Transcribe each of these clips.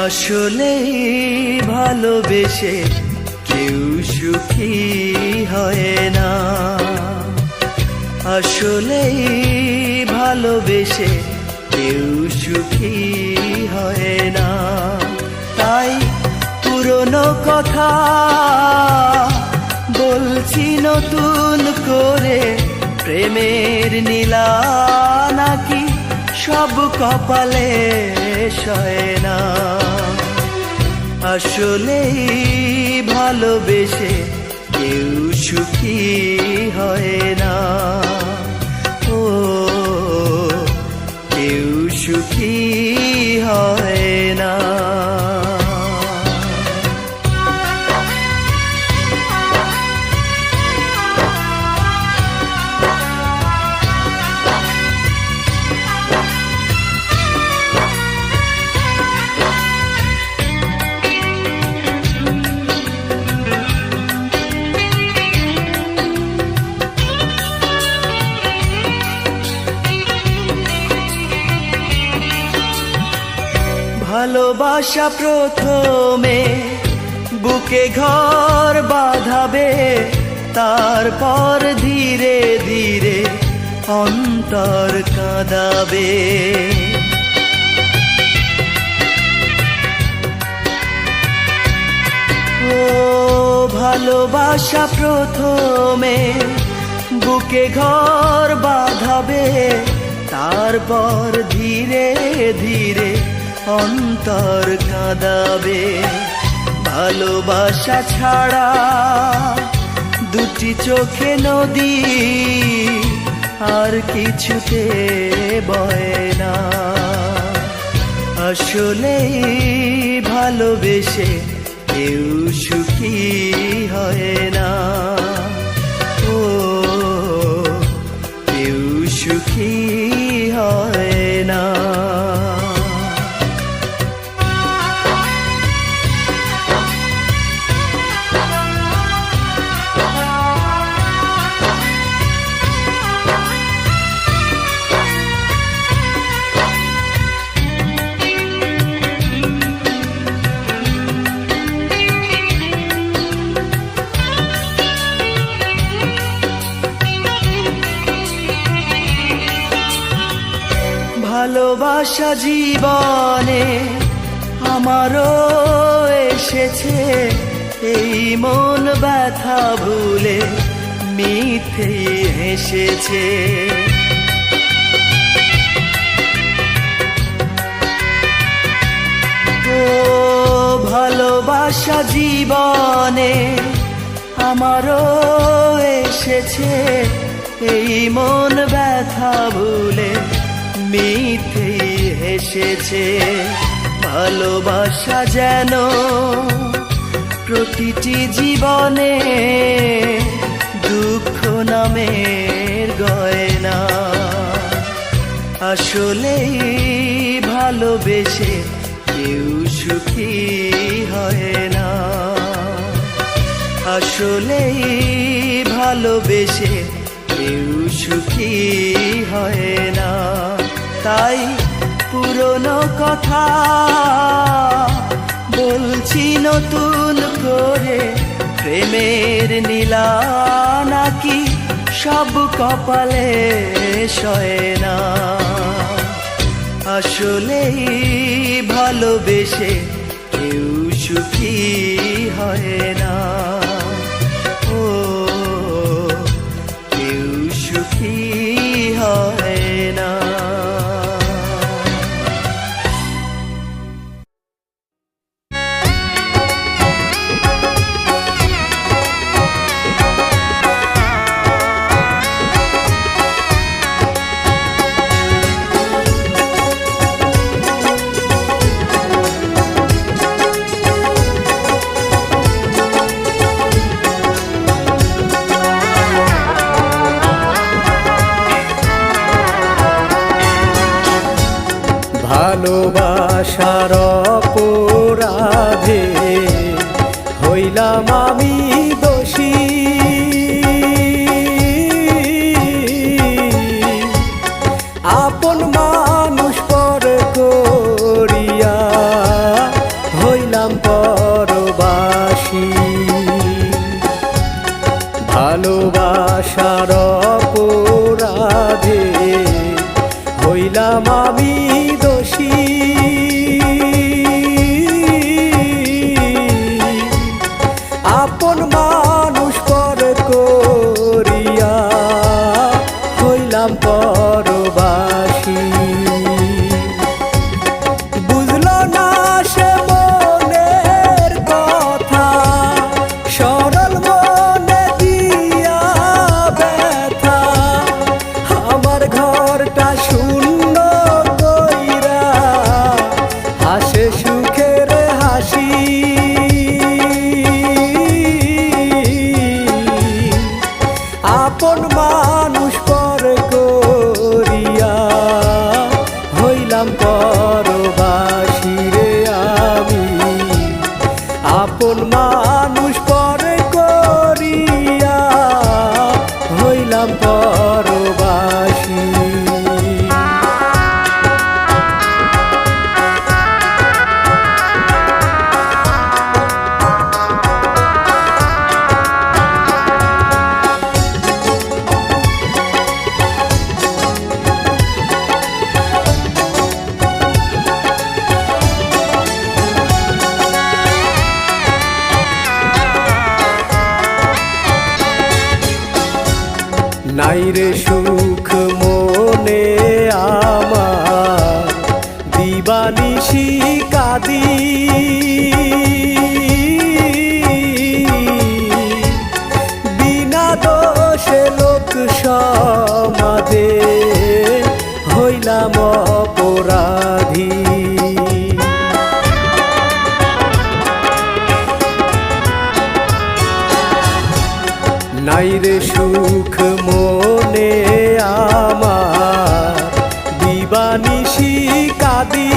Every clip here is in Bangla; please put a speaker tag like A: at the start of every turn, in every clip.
A: আসলেই ভালোবেসে কেউ সুখী হয় না, আসলেই ভালোবেসে কেউ সুখী হয় না। তাই পুরনো কথা বলছি নতুন করে, প্রেমের নীলা নাকি সব কপালে সয় না। আসলেই ভালোবেসে কেউ সুখী হয় না, ও কেউ সুখী হয় না। ভালোবাসা প্রথমে বুকে ঘর বাঁধাবে, তারপর ধীরে ধীরে অন্তর কাঁদাবে। ও ভালোবাসা প্রথমে বুকে ঘর বাঁধাবে, তারপর ধীরে ধীরে অন্তর কাঁদাবে। ভালোবাসা ছাড়া দুটি চোখে নদী আর কিছুতে বয় না। আসলেই ভালোবেসে কেউ সুখী হয় না, ও কেউ সুখী হয় না। ভালোবাসা জীবনে আমারও এসেছে, এই মন ব্যথা ভুলে মিথ্যে হেসেছে। ও ভালোবাসা জীবনে আমারও এসেছে, এই মন ব্যথা ভুলে মিথ্যে হেসেছে। ভালোবাসা যেন প্রতিটি জীবনে দুঃখ নামের গয়না। আসলেই ভালোবেসে কেউ সুখী হয় না, আসলেই ভালোবেসে কেউ সুখী হয় না। তাই পুরনো কথা বলছি নতুন করে, প্রেমের নীলা নাকি সব কপালে সয় না। আসলেই ভালোবেসে কেউ সুখী হয় না, ও কেউ সুখী হয় না।
B: ভালোবাসার অপরাধে হইলাম আমি দোষী, আপন মানুষ পর করিয়া হইলাম পরবাসী। বুঝলো না সে মনের কথা, সরল মনে দিয়া ব্যথা, আমার ঘরটা শূন্য কইরা হাসে সুখের হাসি। আপন মানুষ পর করিয়া হইলাম পরবাসী রে আমি, আপন মানুষ পর করিয়া হইলাম পরবাসী। নাই রে সুখ মনে আমার, দিবানিশি কাঁদি, বিনা দোষে লোক সমাজে হইলাম অপরাধী। নাই রে সুখ মনে আমার, দিবানিশি কাঁদি,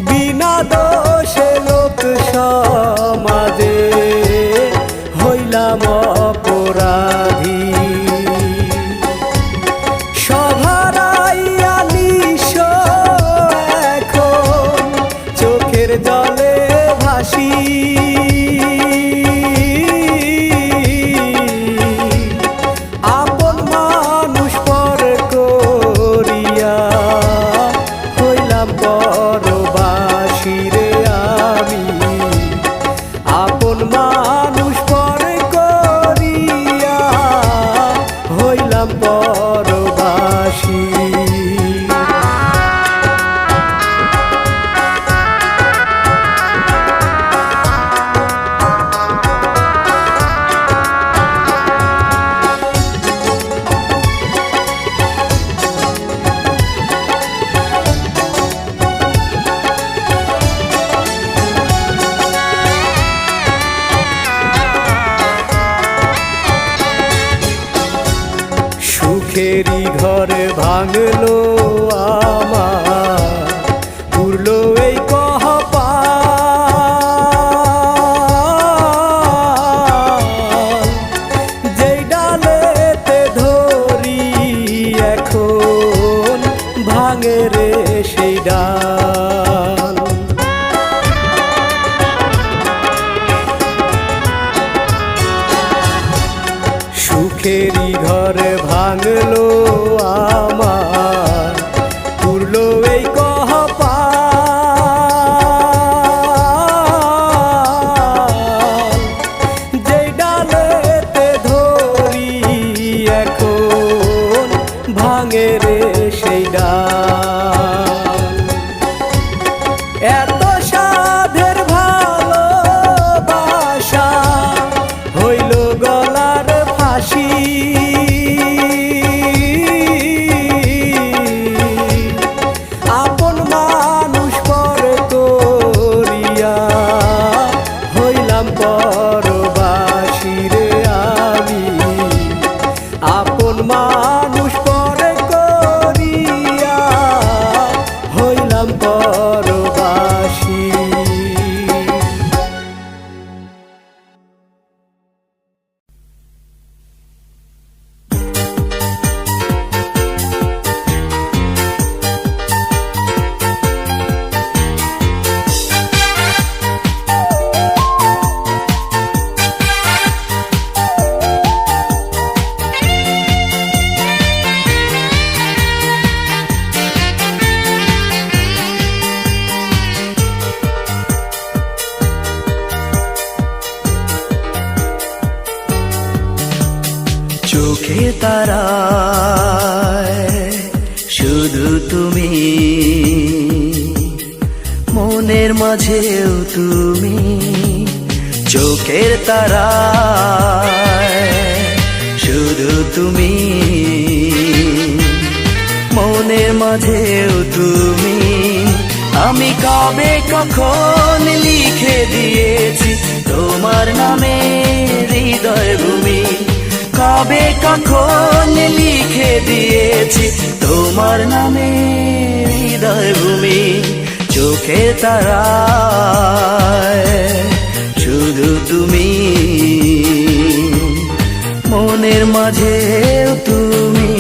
B: বিনা দোষে লোক সমাজে হইলাম অপরাধী। সভারাইয়া নিশ এখন চোখের জলে ভাসি, আপন মানুষ পর করিয়া হইলাম পরবাসী রে আমি, আপন মানুষ পর করিয়া হইলাম পরবাসী। সুখেরই ঘর ভাঙলো আমার, পুরলো এই কপাল, যেই ডালেতে ধরি এখন ভাঙে রে সেই ডাল। সুখেরই ঘর ভাঙলো আমার, পুরলো এই কপাল, যেই ডালেতে ধরি এখন ভাঙে রে সেই ডাল। এত সাধের ভালোবাসা হইল গলার ফাঁসি, আপন
A: চোখে তারায় শুধু তুমি, মনের মাঝেও তুমি। চোখের তারায় শুধু তুমি, মনের মাঝেও তুমি। আমি কবে কখন লিখে দিয়েছি তোমার নামে হৃদয় ভূমি, কবে কখন লিখে দিয়েছি তোমার নামে হৃদয় ভূমি। চোখে তারায় শুধু তুমি, মনের মাঝেও তুমি।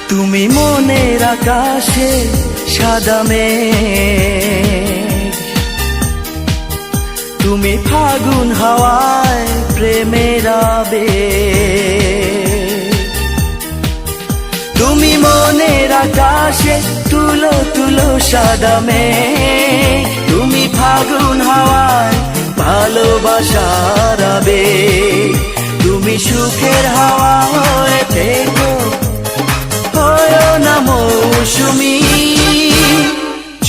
A: তুমি মনের আকাশে সাদা মেঘ, তুমি ফাগুন হাওয়ায় প্রেমের আবেগ। তুমি মনের আকাশে তুলো তুলো সাদা মেঘ, তুমি ফাগুন হাওয়ায় ভালোবাসার আবেগ। তুমি সুখের হাওয়া হয়ে থেকো, না মৌসুমী।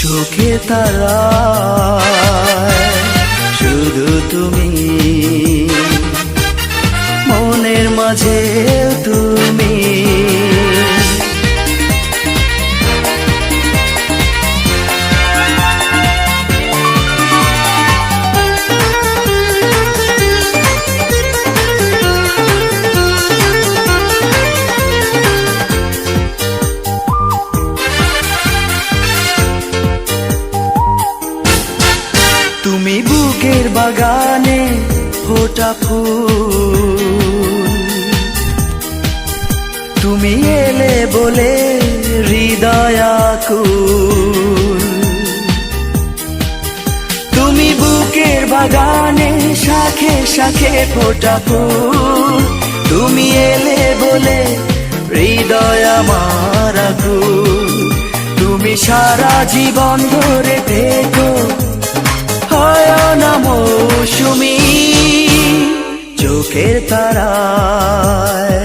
A: চোখে তারায় শুধু তুমি, মনের মাঝে তুমি। তুমি বুকের বাগানে ফোটা ফুল, তুমি এলে বলে হৃদয় আকুল। তুমি বুকের বাগানে শাখে শাখে ফোটা ফুল, তুমি এলে বলে হৃদয় আমার আকুল। তুমি সারা জীবন ধরে থেকো, হয় না মৌসুমী। চোখের তারায়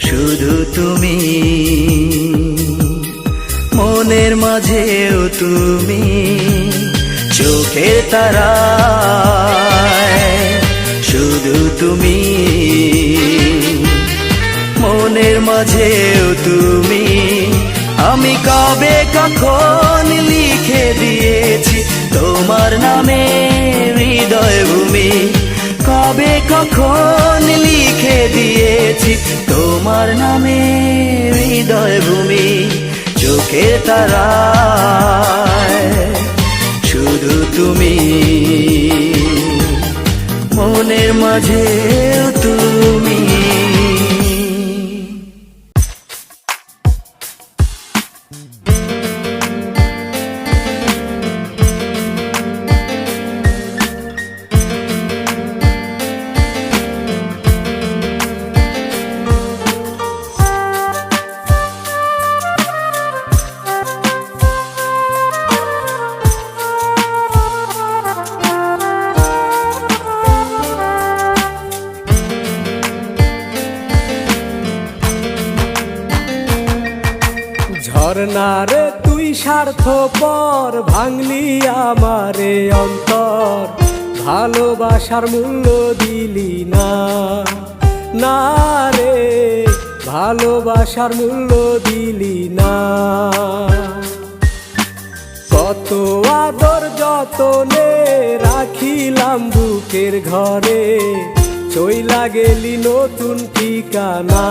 A: শুধু তুমি, মনের মাঝেও তুমি। চোখের তারায় শুধু তুমি, মনের মাঝেও তুমি। আমি কবে কখন লিখে দিয়েছি তোমার নামে হৃদয় ভূমি, কবে কখন লিখে দিয়েছি তোমার নামে হৃদয় ভূমি। চোখে তারায় শুধু তুমি, মনের মাঝেও তুমি।
B: ঝরনারে তুই স্বার্থপর, ভাঙলি আমারে অন্তর। ভালোবাসার মূল্য দিলি না, না রে, ভালোবাসার মূল্য দিলি না। কত আদর যতনে রাখিলাম বুকের ঘরে, চইলা গেলি নতুন ঠিকানা।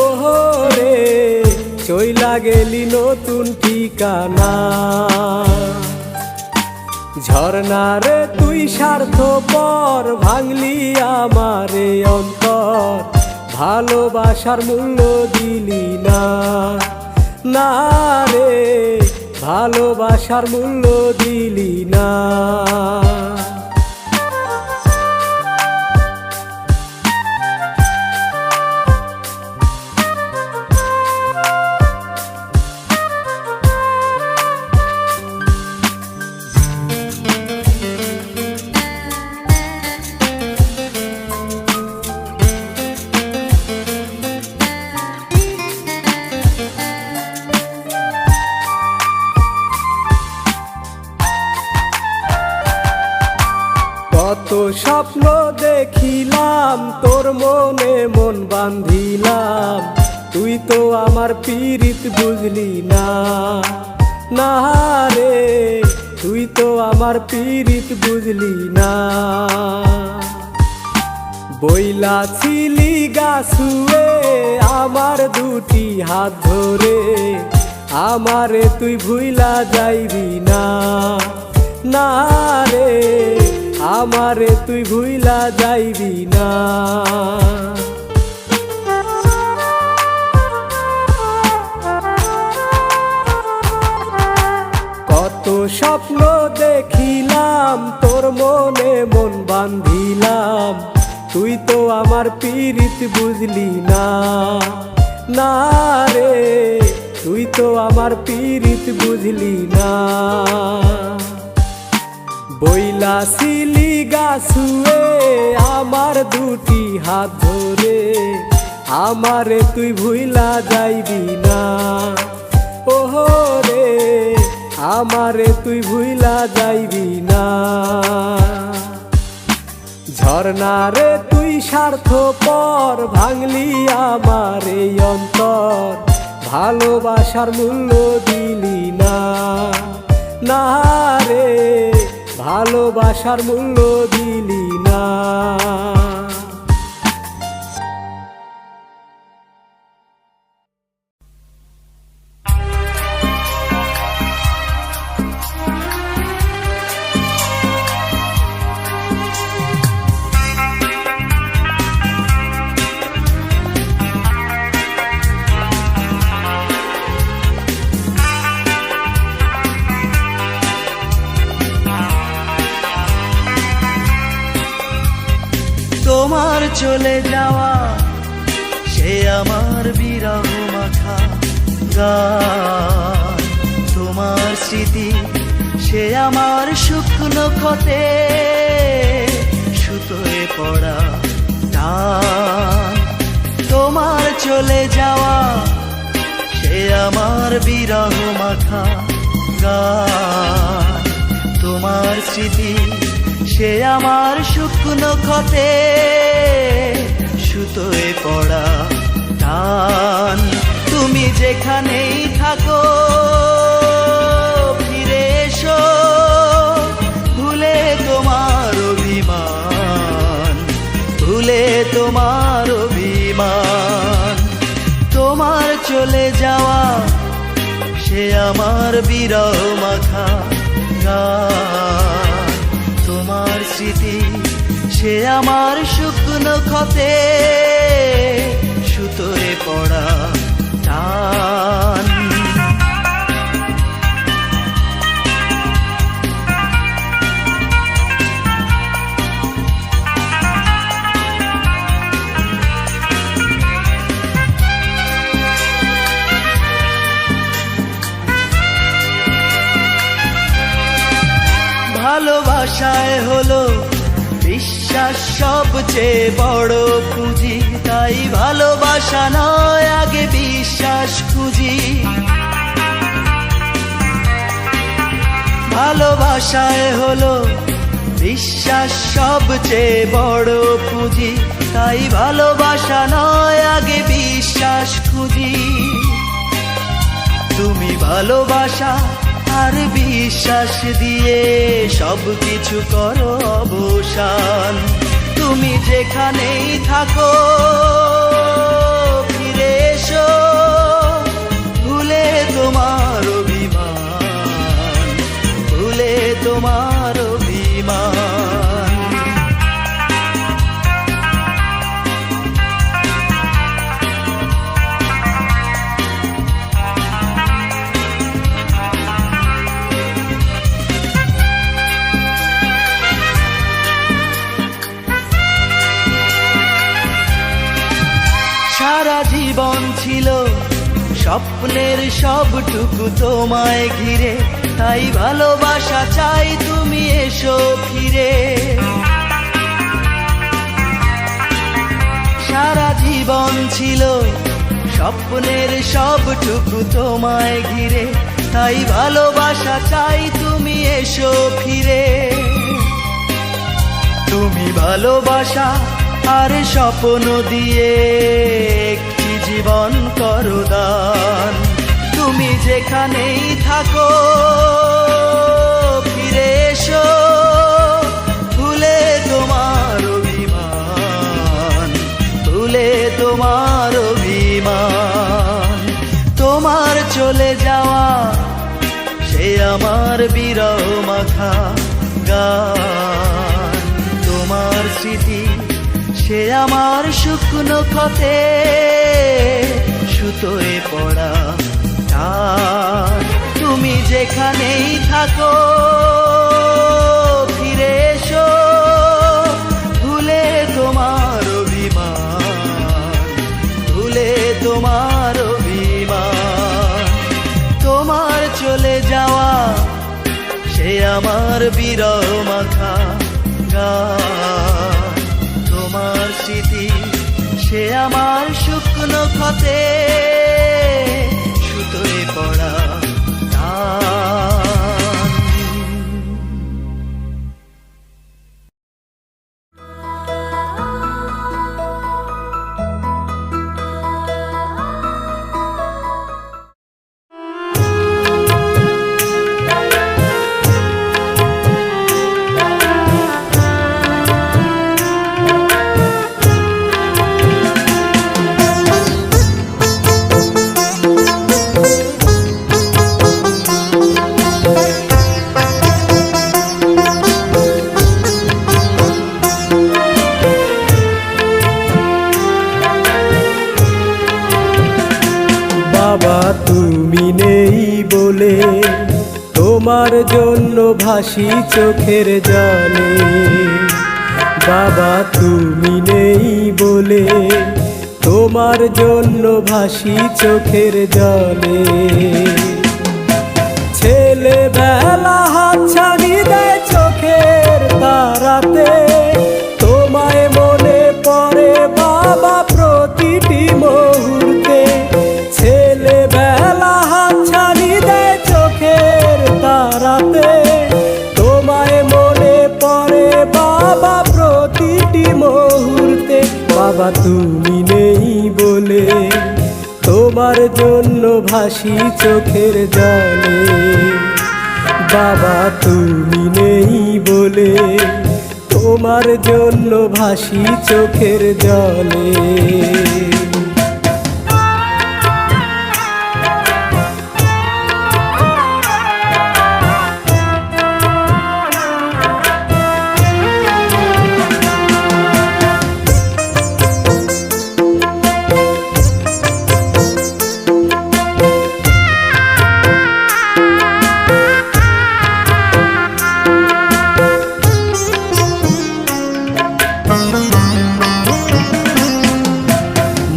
B: ওহো রে, চইলা গেলি নতুন ঠিকানা। ঝরনারে তুই স্বার্থপর, ভাঙলি আমারে অন্তর। ভালোবাসার মূল্য দিলি না, না রে, ভালোবাসার মূল্য দিলি না। কত স্বপ্ন দেখিলাম, তোর মনে মন বান্ধিলাম, তুই তো আমার পীড়িত বুঝলি না। না রে, তুই তো আমার পীড়িত বুঝলি না। বইলা ছিলি গাছুয়ে আমার দুটি হাত ধরে, আমারে তুই ভুইলা যাইবি না। না রে, আমারে তুই ভুইলা যাইবি না। কত স্বপ্ন দেখিলাম, তোর মনে মন বান্ধিলাম, তুই তো আমার পীড়িত বুঝলি না। না রে, তুই তো আমার পীড়িত বুঝলি না। বইলা ছিলি গাছুয়ে আমার দুটি হাত ধরে, আমারে তুই ভুইলা যাইবি না। ওহো রে, আমারে তুই ভুইলা যাইবি না। ঝরনা রে তুই স্বার্থপর, ভাঙলি আমার এই অন্তর, ভালোবাসার মূল্য দিলি না। না রে, ভালোবাসার মূল্য দিলি না।
A: তোমার চলে যাওয়া সে আমার বিরহ মাখা গান, তোমার স্মৃতি সে আমার শুকনো ক্ষতে সুতোয় পড়া টান। তোমার চলে যাওয়া সে আমার বিরহ মাখা গান, তোমার স্মৃতি সে আমার শুকনো ক্ষতে সুতোয় পড়া টান। তুমি যেখানেই থাকো ফিরে এসো, ভুলে তোমার অভিমান, ভুলে তোমার অভিমান। তোমার চলে যাওয়া সে আমার বিরহ মাখা গান, তোমার স্মৃতি সে আমার শুকনো ক্ষতে সুতোয় পড়া টান। ভালোবাসায় হলো বিশ্বাস সবচেয়ে বড় পুঁজি, তাই ভালোবাসা নয় আগে বিশ্বাস খুঁজি। ভালোবাসায় হলো বিশ্বাস সবচেয়ে বড় পুঁজি, তাই ভালোবাসা নয় আগে বিশ্বাস খুঁজি। তুমি ভালোবাসা আর বিশ্বাস দিয়ে সব কিছু করো অবসান। তুমি যেখানেই থাকো ফিরে এসো, ভুলে তোমার অভিমান, ভুলে তোমার অভিমান। স্বপ্নের সবটুকু তোমায় ঘিরে, তাই ভালোবাসা চাই তুমি এসো ফিরে। সারা জীবন ছিল স্বপ্নের সবটুকু তোমায় ঘিরে, তাই ভালোবাসা চাই তুমি এসো ফিরে। তুমি ভালোবাসা আর স্বপ্ন দিয়ে একটি জীবন করো দান। তুমি যেখানেই থাকো ফিরে এসো, ভুলে তোমার অভিমান, ভুলে তোমার অভিমান। তোমার চলে যাওয়া সে আমার বিরহ মাখা গান, তোমার স্মৃতি সে আমার শুকনো ক্ষতে সুতোয় পড়া টান। তুমি যেখানেই থাকো ফিরে এসো, ভুলে তোমার অভিমান, ভুলে তোমার অভিমান। তোমার চলে যাওয়া সে আমার বিরহ মাখা গান, তোমার স্মৃতি সে আমার শুকনো ক্ষতে সুতোয় পড়া টান।
B: বাবা তুমি নেই বলে তোমার জন্য ভাসি চোখের জলে, বাবা তুমি নেই বলে তোমার জন্য ভাসি চোখের জলে। ছেলেবেলা হাতছানি দেয় চোখের তারাতে, তোমায় মনে পড়ে বাবা প্রতিটি মুহূর্তে। ছেলেবেলা হাতছানি দেয় চোখের তারাতে, তোমায় মনে পড়ে বাবা প্রতিটি মুহূর্তে। বাবা তুমি নেই বলে তোমার জন্য ভাসি চোখের জলে, বাবা তুমি নেই বলে তোমার জন্য ভাসি চোখের জলে।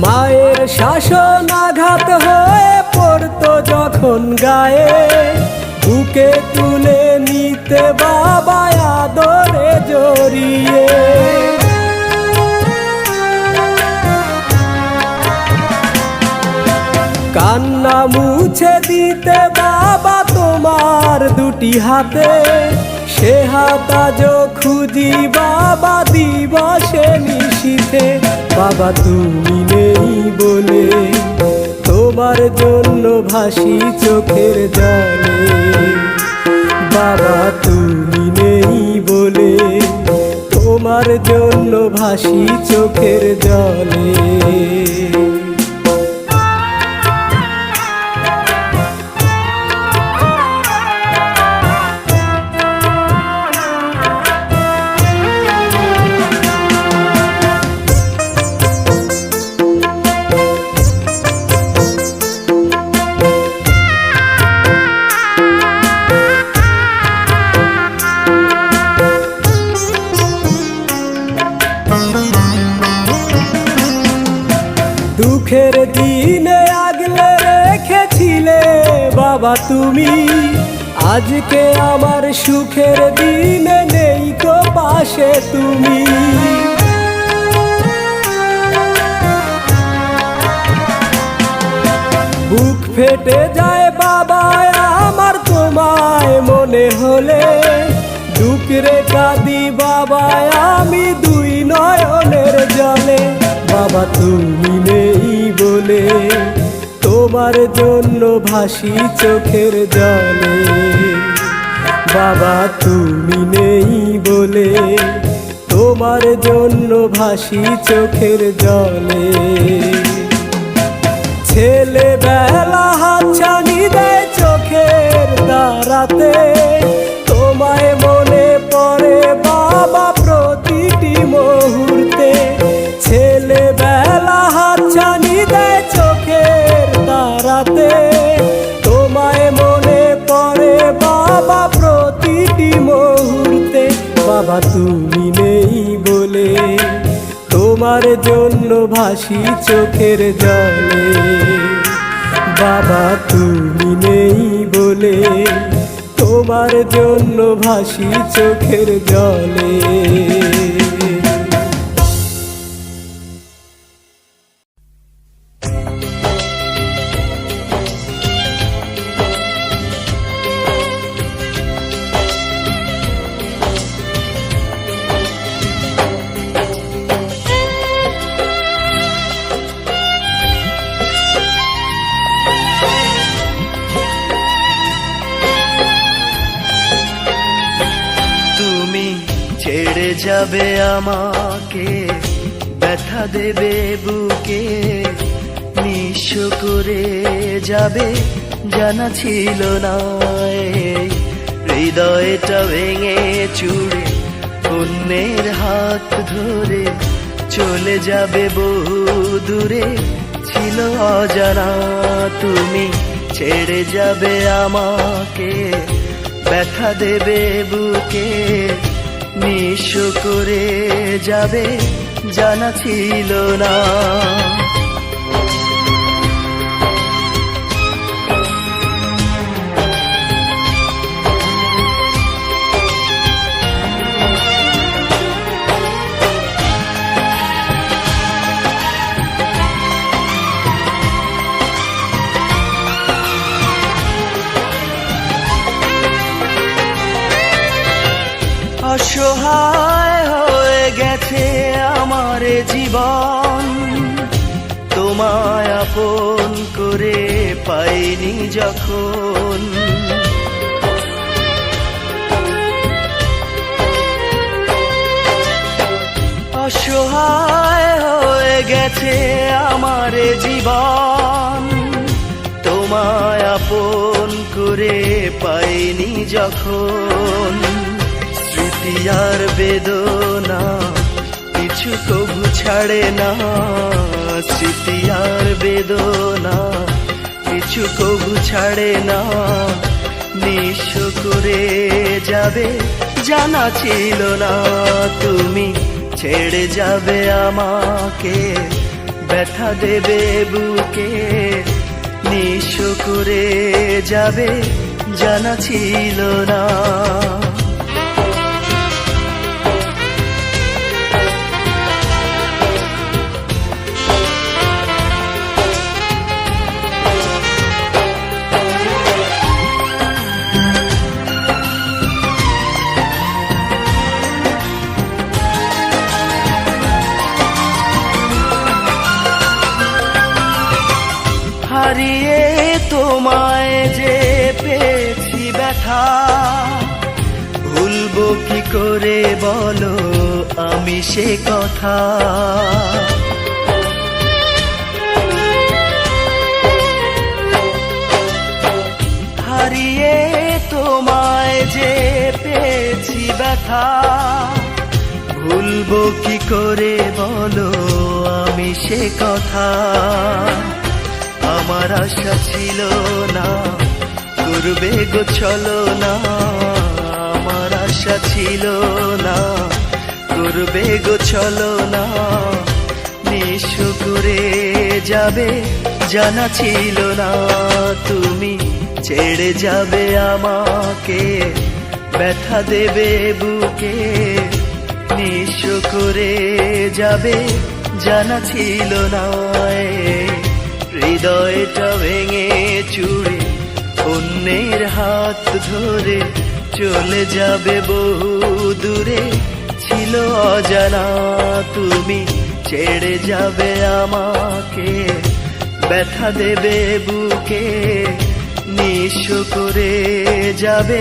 B: মায়ের শাসন আঘাত হয়ে পড়তো যখন গায়ে, বুকে তুলে নিতে বাবা আদরে জড়িয়ে। কান্না মুছে দিতে বাবা তোমার দুটি হাতে, সে হাত আজও খুঁজি বাবা দিবসে নিশীথে। বাবা তুমি নেই বলে তোমার জন্য ভাসি চোখের জলে, বাবা তুমি নেই বলে তোমার জন্য ভাসি চোখের জলে। বাবা তুমি, আজকে আমার সুখের দিনে নেই কো পাশে তুমি। বুক ফেটে যায় বাবা আমার তোমায় মনে হলে, দুঃখরে কাঁদি বাবা আমি দুই নয়নের জলে। বাবা তুমি নেই বলে তোমার জন্য ভাসি চোখের জলে, বাবা তুমি নেই বলে তোমার জন্য ভাসি চোখের জলে। ছেলেবেলা হাতছানি দেয় চোখের তারাতে, তোমায় মনে পড়ে বাবা প্রতিটি মুহূর্তে। ছেলেবেলা হাতছানি দেয় চোখের তারাতে, তোমায় মনে পড়ে বাবা প্রতিটি মুহূর্তে। বাবা তুমি নেই বলে তোমার জন্য ভাসি চোখের জলে, বাবা তুমি নেই বলে তোমার জন্য ভাসি চোখের জলে।
A: ছেড়ে যাবে আমাকে, ব্যথা দেবে বুকে, নিঃস্ব করে যাবে জানা ছিল না। হৃদয়টা ভেঙে চুড়ে অন্যের হাত ধরে চলে যাবে বহু দূরে, ছিল অজানা। তুমি ছেড়ে যাবে আমাকে, ব্যথা দেবে বুকে, নিঃস্ব করে যাবে জানা ছিল না। অসহায় হয়ে গেছে আমার জীবন, তোমায় আপন করে পাইনি যখন। অসহায় হয়ে গেছে আমার জীবন, তোমায় আপন করে পাইনি যখন। স্মৃতি আর বেদনা কিছু কবু ছাড়ে না, স্মৃতি আর বেদনা কিছু কবু ছাড়ে না। নিঃস্ব করে যাবে জানা ছিল না, তুমি ছেড়ে যাবে আমাকে, ব্যথা দেবে বুকে, নিঃস্ব করে যাবে জানা ছিল না। হারিয়ে তোমায় যে পেয়েছি ব্যথা, ভুলবো কি করে বলো আমি সে কথা। হারিয়ে তোমায় যে পেয়েছি ব্যথা, ভুলবো কি করে বলো আমি সে কথা। আমার আশা ছিল না করবে গো চলো না, আমার আশা ছিল না করবে গো চলো না। নিঃস্ব করে যাবে জানা ছিল না, তুমি ছেড়ে যাবে আমাকে, ব্যথা দেবে বুকে, নিঃস্ব করে যাবে জানা ছিল না। হৃদয়টা ভেঙে চুরে অন্যের হাত ধরে চলে যাবে বহু দূরে, ছিল অজানা তুমি ছেড়ে যাবে আমাকে, ব্যথা দেবে বুকে, নিঃস্ব করে যাবে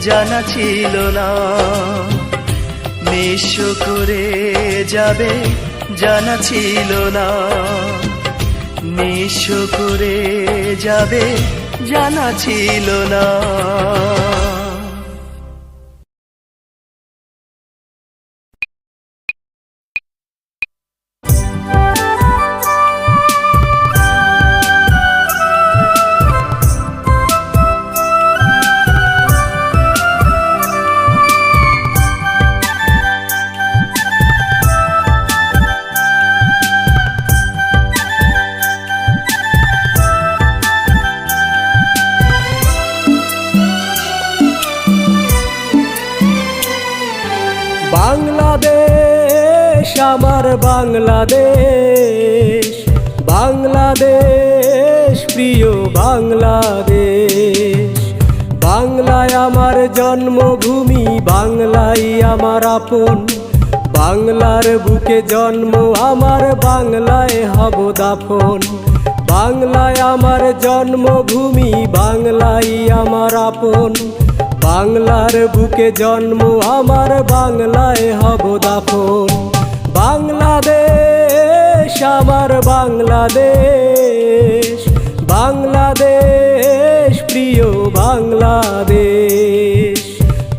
A: জানা ছিল না, নিঃস্ব করে যাবে জানা ছিল না, নিঃস্ব করে যাবে জানা ছিল না।
B: বাংলাদেশ আমার বাংলাদেশ, বাংলাদেশ প্রিয় বাংলাদেশ, বাংলায় আমার জন্মভূমি, বাংলাই আমার আপন, বাংলার বুকে জন্ম আমার, বাংলায় হব দাফন, বাংলায় আমার জন্মভূমি, বাংলাই আমার আপন, বাংলার বুকে জন্ম আমার, বাংলায় হব দাফন। বাংলাদেশ আমার বাংলাদেশ, বাংলাদেশ প্রিয় বাংলাদেশ,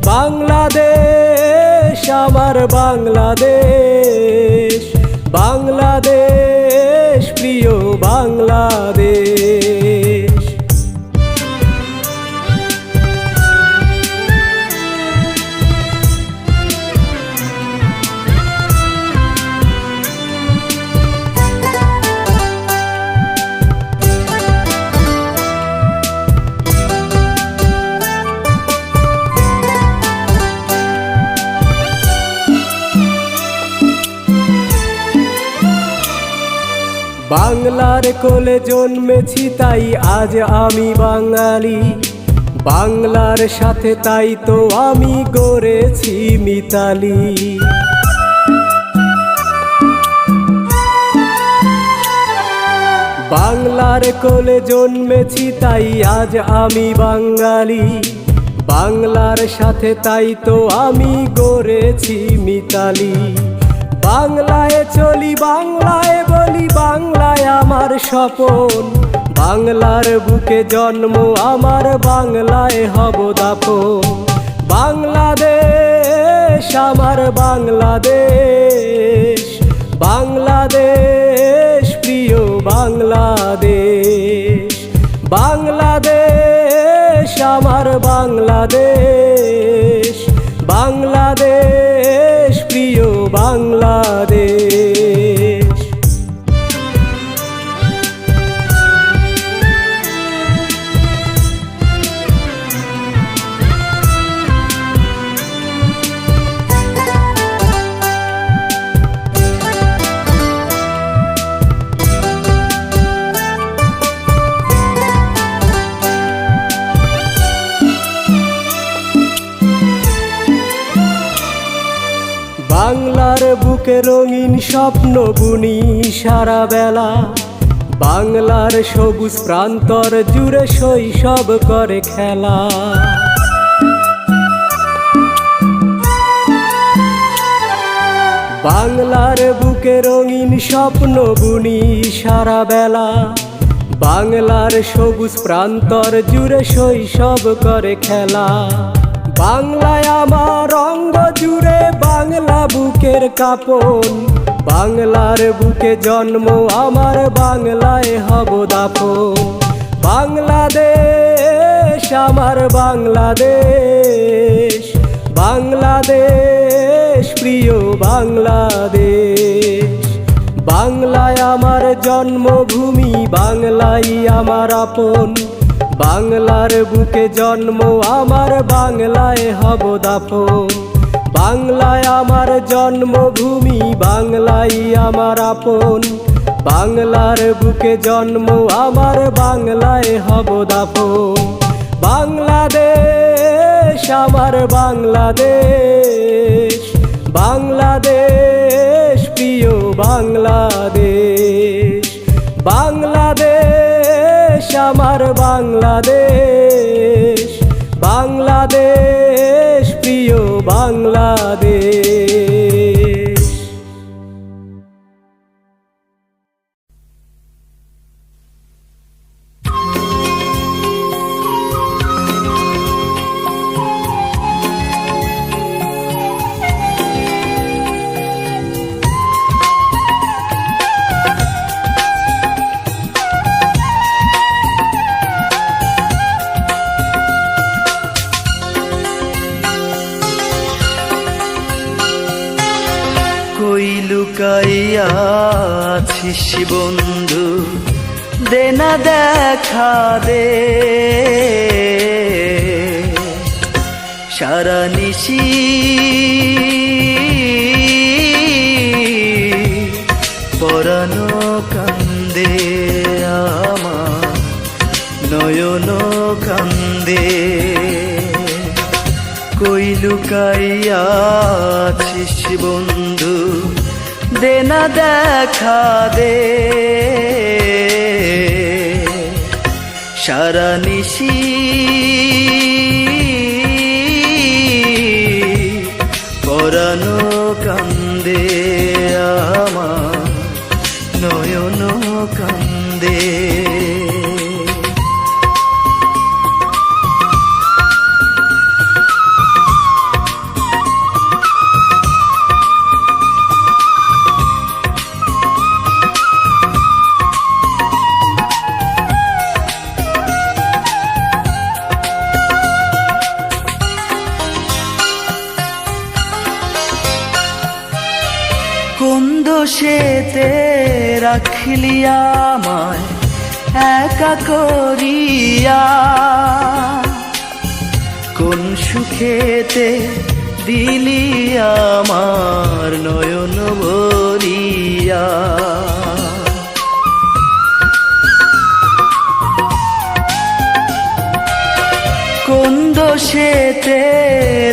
B: বাংলাদেশ আমার বাংলাদেশ, বাংলাদেশ প্রিয় বাংলাদেশ। বাংলার কোলে জন্মেছি তাই আজ আমি বাঙালি, বাংলার সাথে তাই তো আমি গড়েছি মিতালি। বাংলার কোলে জন্মেছি তাই আজ আমি বাঙালি, বাংলার সাথে তাই তো আমি গড়েছি মিতালি। বাংলায় চলি বাংলায় বলি, বাংলায় আমার স্বপন, বাংলার বুকে জন্ম আমার, বাংলায় হব দাফন। বাংলাদেশ আমার বাংলাদেশ, বাংলাদেশ প্রিয় বাংলাদেশ, বাংলাদেশ আমার বাংলাদেশ, বাংলাদেশ প্রিয় বাংলাদেশ। বাংলার বুকে রঙিন স্বপ্ন বুনি সারা বেলা, বাংলার সবুজ প্রান্তর জুড়ে শৈশব করে খেলা। বাংলার বুকে রঙিন স্বপ্ন বুনি সারা বেলা, বাংলার সবুজ প্রান্তর জুড়ে শৈশব করে খেলা। বাংলায় আমার অঙ্গ জুড়ে বাংলা বুকের কাপন, বাংলার বুকে জন্ম আমার, বাংলায় হব দাফন। বাংলাদেশ আমার বাংলাদেশ, বাংলাদেশ প্রিয় বাংলাদেশ, বাংলায় আমার জন্মভূমি, বাংলাই আমার আপন। বাংলার বুকে জন্ম আমার, বাংলায় হব দাফন। বাংলায় আমার জন্মভূমি, বাংলাই আমার আপন। বাংলার বুকে জন্ম আমার, বাংলায় হব দাফন। বাংলাদেশ আমার বাংলাদেশ, বাংলাদেশ প্রিয় বাংলাদেশ। বাংলাদেশ আমার বাংলাদেশ, বাংলাদেশ প্রিয় বাংলাদেশ।
A: কই লুকাইয়া আছিস বন্ধু, দে না দেখা দে। সারা নিশি পরানো কান্দে আমার, নয়ন কান্দে। কই লুকাইয়া আছিস বন্ধু, দে না দেখা দে। সারা নিশি পরানো কান্দে আমার, নয়ন কান্দে। কোন দোষেতে রাখলি আমায় একা করিয়া, কোন সুখেতে দিলি আমার নয়ন ভরিয়া। কোন দোষেতে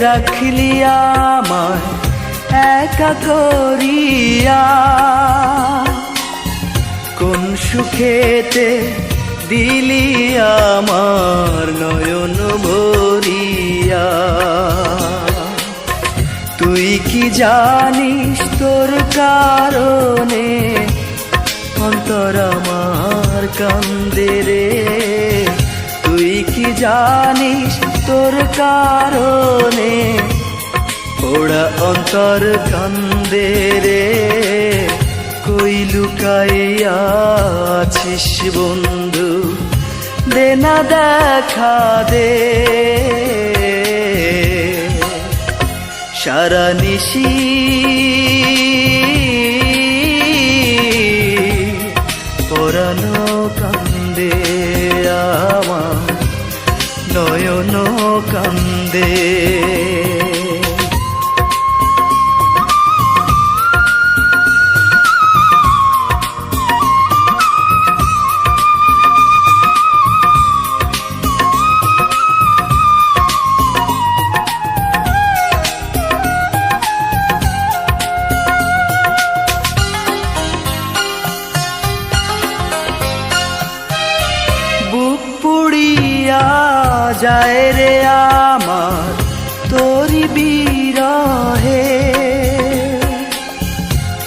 A: রাখলি আমায় একা করিয়া, কোন সুখেতে দিলি আমার নয়ন ভরিয়া। তুই কি জানিস তোর কারণে অন্তর আমার কান্দে রে। তুই কি জানিস তোর কারণে ওরা অন্তর কান্দে রে। কই লুকাইয়া আছিস বন্ধু, দে না দেখা দে। সারা নিশি পরানো কান্দে আমার, নয়ন কান্দে। যায় রে আমার তোরি বিরহে,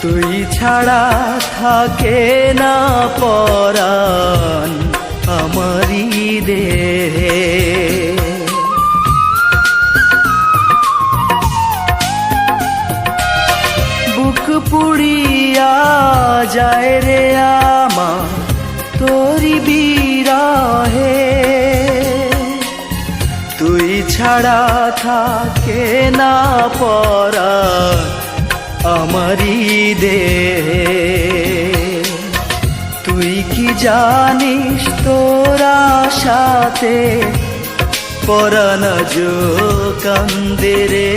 A: তুই ছাড়া থাকে না পরাণ আমারি দেহে। বুক পুড়িয়া যায় রে আমার তোরি বিরহে, তুই ছাড়া থাকে না পরাণ আমারই দেহে। তুই কি জানিস তোরা সাথে পরাণ জো কান্দে রে,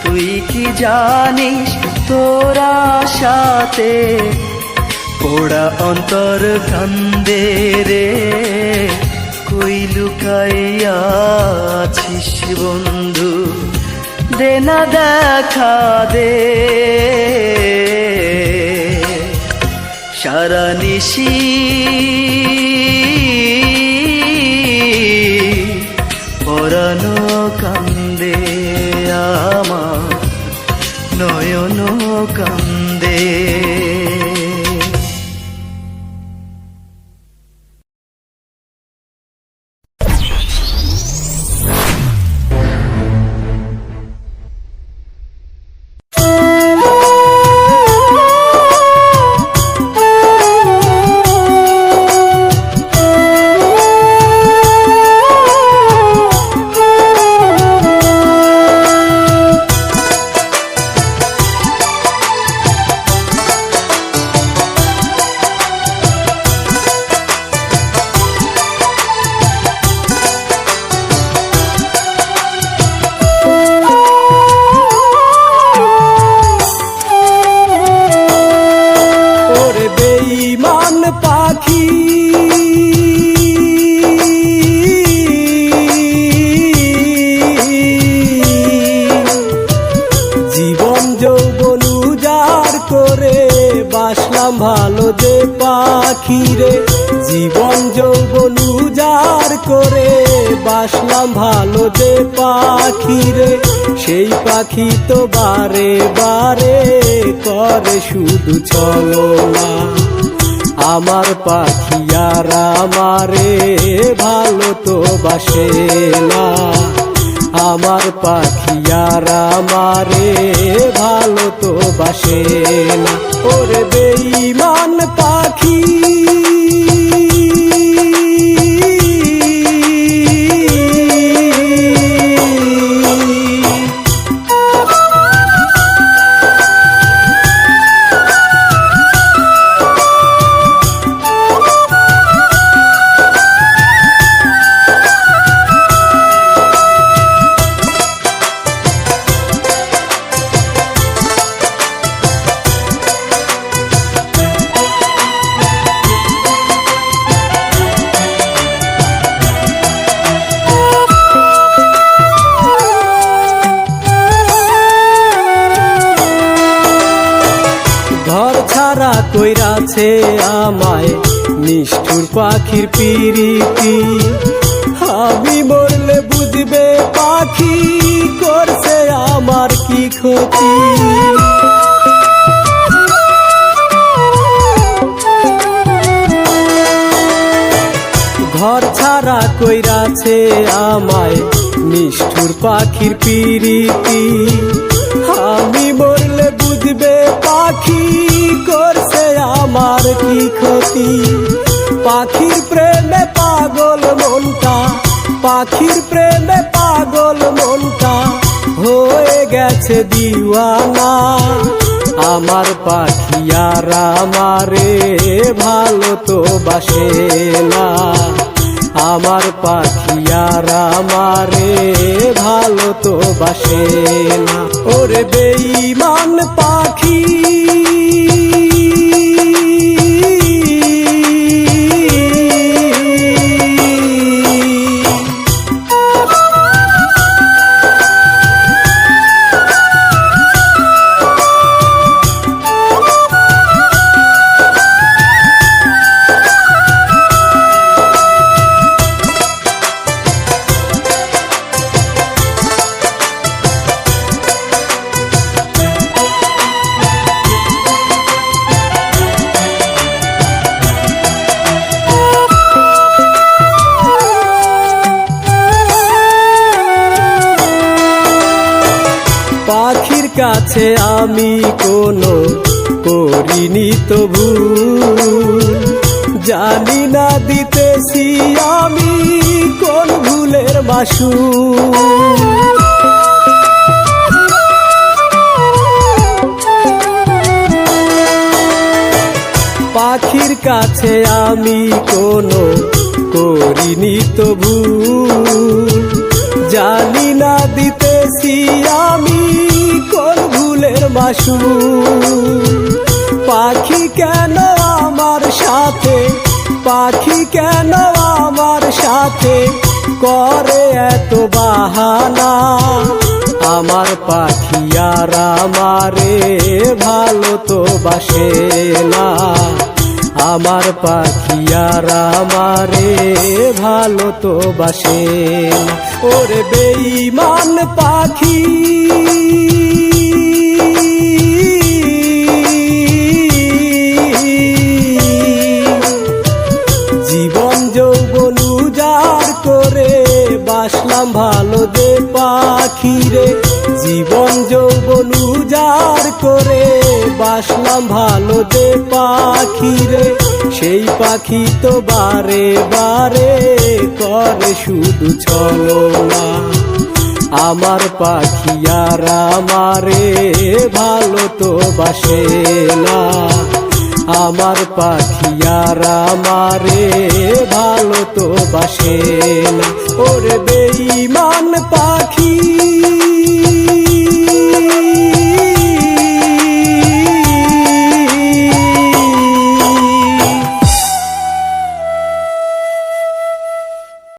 A: তুই কি জানিস তোরা সাথে পোড়া অন্তর কান্দে রে। কই লুকাইয়াছিস বন্ধু, দে না দেখা দে। সারা নিশি পরাণ কান্দে আমার, নয়ন কান্দে।
B: ভালো যে পাখিরে, জীবন যৌবন উজাড় করে বাসলাম ভালো যে পাখিরে। সেই পাখি তো বারে বারে করে শুধু ছলনা, আমার পাখি আর আমারে ভালো তো বাসে না। আমার পাখি আর আমারে ভালো তো বাসে না। ওরে বেঈমান পাখি কইরাছে আমায় নিষ্ঠুর পাখির পিরিতি। আমি মরলে বুঝবে পাখি করছে আমার কি ক্ষতি। ঘর ছাড়া কইরাছে আমায় নিষ্ঠুর পাখির পিরিতি। আমি মরলে বুঝবে পাখি করছে আমার কি ক্ষতি। পাখির প্রেমে পাগল মনটা, পাখির প্রেমে পাগল মনটা হয়ে গেছে দিওয়ানা। আমার পাখি আর আমারে ভালো তো বাসে না। আমার পাখি আর আমারে ভালো তো বাসে না। ওরে বেঈমান পাখি পাখির কাছে আমি কোনো করিনি তো ভুল। জানি না দিতেছি আমি কোন ভুলের মাসুল। কাছে আমি কোনো করিনি তো ভুল, জানি না দিতেছি আমি কোন ভুলের মাসুল। পাখি কেন আমার সাথে, পাখি কেন আমার সাথে করে এত বাহানা, আমার পাখি আর আমারে ভালো তো বাসে না, আমার পাখি আর আমারে ভালো তো বাসে না। ওরে বেঈমান পাখি, জীবন যৌবন উজাড় করে বাসলাম ভালো যে পাখি রে, জীবন যৌবন উজাড় করে বাসলাম ভালো যে পাখি রে, সেই পাখি তো বারে বারে করে শুধু ছলনা, আমার পাখি আর আমারে ভালো তো বাসে না, আমার পাখি আর আমারে ভালো তো বাসে না। ওরে বেঈমান পাখি।